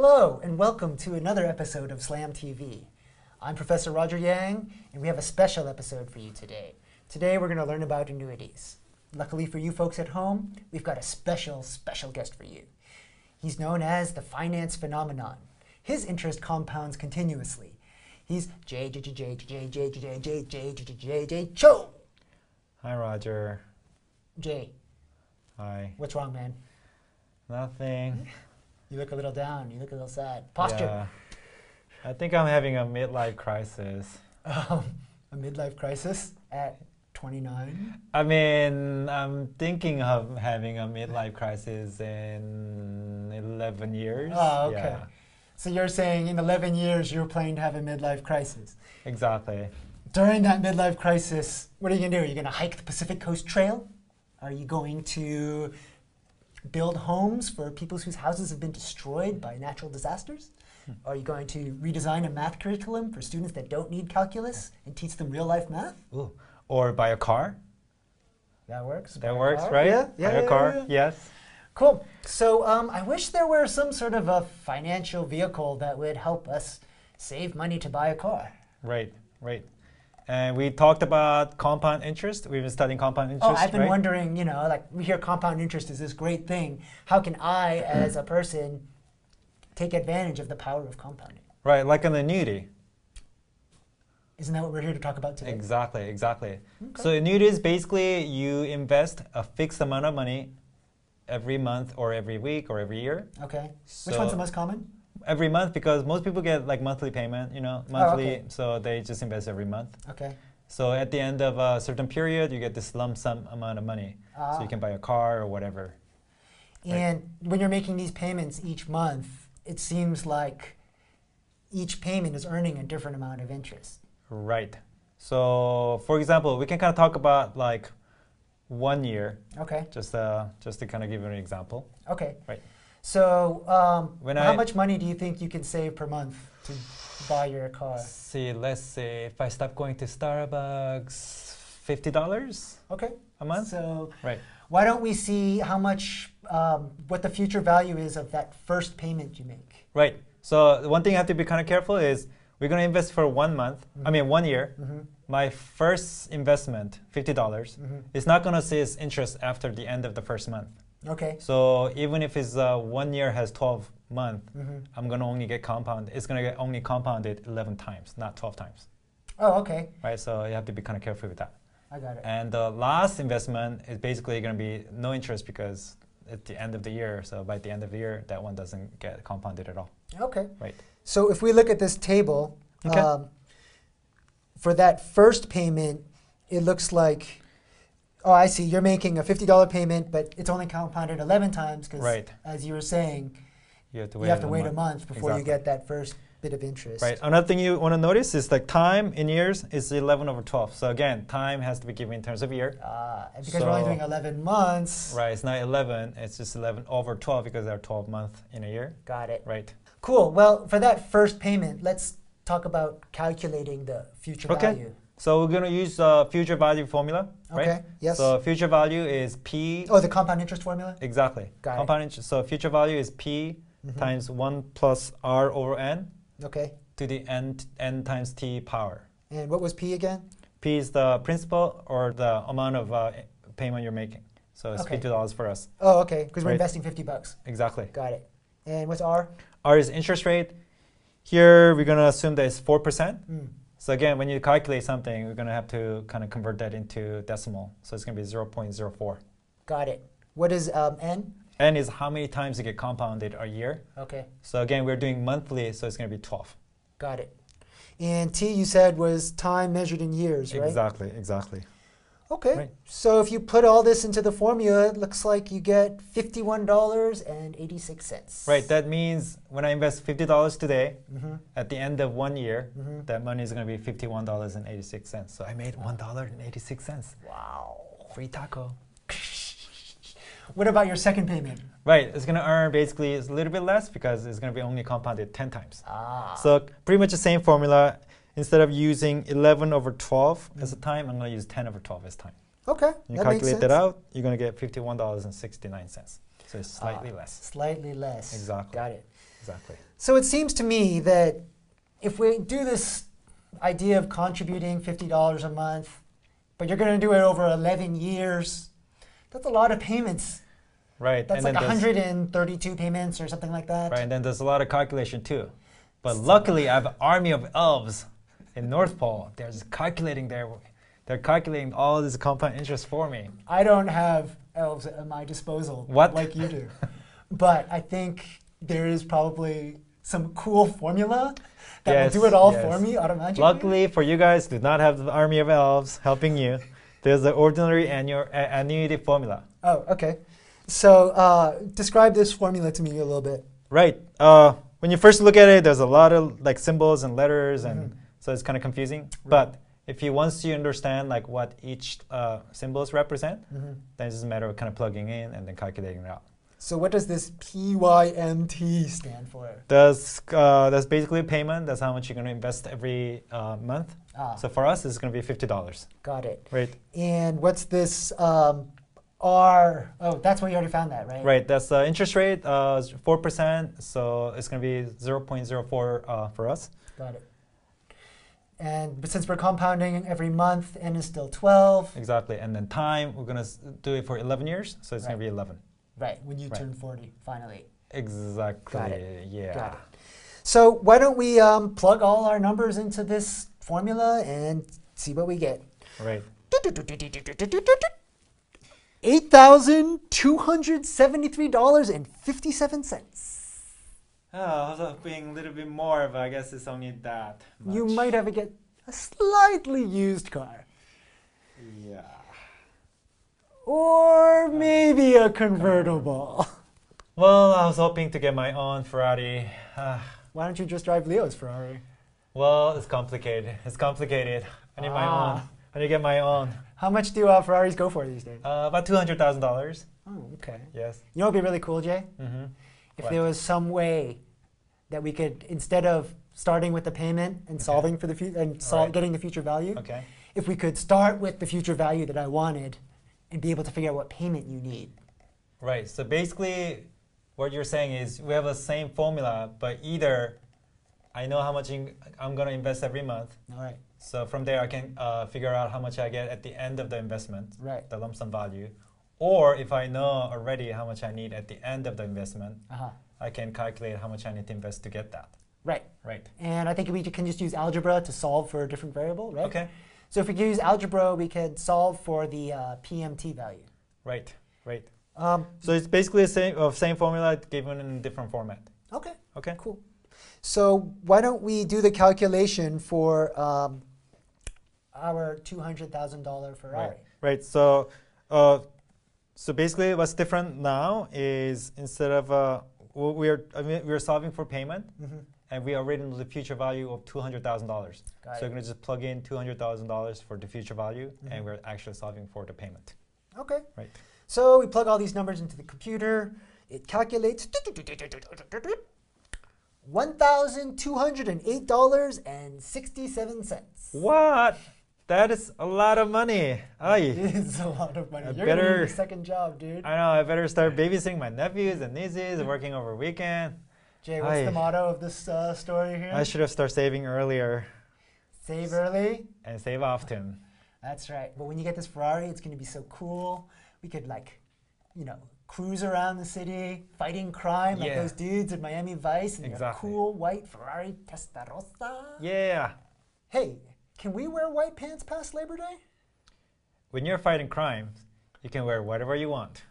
Hello, and welcome to another episode of Slam TV. I'm Professor Roger Yang, and we have a special episode for you today. Today we're going to learn about annuities. Luckily for you folks at home, we've got a special guest for you. He's known as the finance phenomenon. His interest compounds continuously. He's J Cho. Hi, Roger. Jay. Hi. What's wrong, man? Nothing. You look a little down. You look a little sad. Posture. Yeah. I think I'm having a midlife crisis. A midlife crisis at 29? I mean, I'm thinking of having a midlife crisis in 11 years. Oh, okay. Yeah. So you're saying in 11 years you're planning to have a midlife crisis. Exactly. During that midlife crisis, what are you going to do? Are you going to hike the Pacific Coast Trail? Are you going to build homes for people whose houses have been destroyed by natural disasters? Are you going to redesign a math curriculum for students that don't need calculus and teach them real-life math? Ooh. Or buy a car. That works. That works, right? Yeah. Buy a car, yes. Cool. So I wish there were some sort of a financial vehicle that would help us save money to buy a car. Right, right. And we talked about compound interest. We've been studying compound interest, Oh, I've been right? wondering, you know, like we hear compound interest is this great thing. How can I, as a person, take advantage of the power of compounding? Right, like an annuity. Isn't that what we're here to talk about today? Exactly, exactly. Okay. So annuities, basically, you invest a fixed amount of money every month or every week or every year. Okay. So Which one's the most common? every month, because most people get like monthly payment, you know, monthly, okay. so they just invest every month. Okay. So at the end of a certain period, you get this lump sum amount of money. So you can buy a car or whatever. And when you're making these payments each month, it seems like each payment is earning a different amount of interest. Right. So for example, we can kind of talk about like 1 year. Okay. Just to kind of give you an example. Okay. Right. So how I- much money do you think you can save per month to buy your car? See, let's say if I stop going to Starbucks, $50 Okay. a month. So Right. why don't we see how much, what the future value is of that first payment you make? Right. So one thing you have to be kind of careful is we're going to invest for 1 month. I mean 1 year. My first investment, $50, is not going to see its interest after the end of the first month. Okay. So even if it's 1 year has 12 months, I'm going to only get compounded. It's going to get only compounded 11 times, not 12 times. Oh, okay. Right. So you have to be kind of careful with that. I got it. And the last investment is basically going to be no interest because at the end of the year. So by the end of the year, that one doesn't get compounded at all. Okay. Right. So if we look at this table, Okay. for that first payment, it looks like, oh, I see, you're making a $50 payment, but it's only compounded 11 times because, Right. as you were saying, You have to you wait, have to wait a month before you Exactly. get that first bit of interest. Right. Another thing you want to notice is like time in years is 11 over 12. So again, time has to be given in terms of year. And because we're only doing 11 months. Right. It's not 11. It's just 11 over 12 because there are 12 months in a year. Got it. Right. Cool. Well, for that first payment, let's talk about calculating the future value. So we're going to use future value formula. Right? Okay. Yes. So future value is P. Oh, the compound interest formula? Exactly. Got it. Compound interest. So future value is P times 1 plus R over N. Okay. To the n times t power. And what was P again? P is the principal or the amount of payment you're making. So it's Okay. $50 for us. Oh, okay, because we're Right. investing $50. Exactly. Got it. And what's R? R is interest rate. Here we're going to assume that it's 4%. So again, when you calculate something, we're going to have to kind of convert that into decimal. So it's going to be 0.04. Got it. What is N? N is how many times you get compounded a year. Okay. So again, we're doing monthly, so it's going to be 12. Got it. And T, you said, was time measured in years, right? Exactly, exactly. Okay. Right. So if you put all this into the formula, it looks like you get $51.86. Right, that means when I invest $50 today, at the end of 1 year, that money is going to be $51.86. So I made $1.86. Wow. Free taco. What about your second payment? Right, it's going to earn basically a little bit less because it's going to be only compounded 10 times. So So pretty much the same formula. Instead of using 11 over 12 as a time, I'm going to use 10 over 12 as time. okay, You that makes calculate sense. that out, you're going to get $51.69. So it's slightly less. Slightly less. Exactly. Got it. Exactly. So it seems to me that if we do this idea of contributing $50 a month, but you're going to do it over 11 years, that's a lot of payments. Right. That's and like then 132 payments or something like that. right, and then there's a lot of calculation too. But luckily, I have an army of elves in North Pole. They're just calculating they're calculating all this compound interest for me. I don't have elves at my disposal like you do. But I think there is probably some cool formula that will do it all for me automatically. Luckily for you guys, do not have the army of elves helping you. There's the ordinary annuity formula. Oh, okay. So describe this formula to me a little bit. Right. When you first look at it, there's a lot of like symbols and letters, and so it's kind of confusing. Right. But if you once you understand like what each symbols represent, then it's just a matter of kind of plugging in and then calculating it out. So what does this PYMT stand for? That's basically a payment. That's how much you're going to invest every month. So for us, it's going to be $50. Got it. Right. And what's this R? Oh, that's where you already found that, right? Right. That's the interest rate, 4%. So it's going to be 0.04 for us. Got it. And but since we're compounding every month, n is still 12. Exactly. And then time, we're going to do it for 11 years. So it's going to be 11. Right, when you turn 40, finally. Exactly. Got it. Yeah. Got it. So why don't we plug all our numbers into this formula and see what we get. Right. $8,273.57. Oh, I was hoping a little bit more, but I guess it's only that much. You might have to get a slightly used car. Yeah. Or maybe a convertible. Well, I was hoping to get my own Ferrari. Why don't you just drive Leo's Ferrari? Well, it's complicated. It's complicated. I need my own. I need to get my own. How much do Ferraris go for these days? About $200,000. Oh, okay. Yes. You know what would be really cool, Jay? If there was some way that we could, instead of starting with the payment and solving for the getting the future value, if we could start with the future value that I wanted and be able to figure out what payment you need. Right. So basically, what you're saying is we have the same formula, but either I know how much I'm going to invest every month. All right. So from there, I can figure out how much I get at the end of the investment, the lump sum value. Or if I know already how much I need at the end of the investment, I can calculate how much I need to invest to get that. Right. Right. And I think we can just use algebra to solve for a different variable, right? Okay. So if we use algebra, we could solve for the PMT value. Right. Right. So it's basically the same formula given in a different format. Okay. Okay. Cool. So why don't we do the calculation for our $200,000 Ferrari? Right. So basically, what's different now is instead of we're solving for payment, and we already know the future value of $200,000. So we're going to just plug in $200,000 for the future value, and we're actually solving for the payment. Okay. Right. So we plug all these numbers into the computer. It calculates $1,208.67. What? That is a lot of money. It is a lot of money. You're going to need a second job, dude. I know. I better start babysitting my nephews and nieces, working over weekend. Jay, what's the motto of this story here? I should have started saving earlier. Save early? And save often. That's right. But when you get this Ferrari, it's going to be so cool. We could, cruise around the city, fighting crime like those dudes in Miami Vice in their cool white Ferrari Testarossa. Yeah. Hey, can we wear white pants past Labor Day? When you're fighting crime, you can wear whatever you want.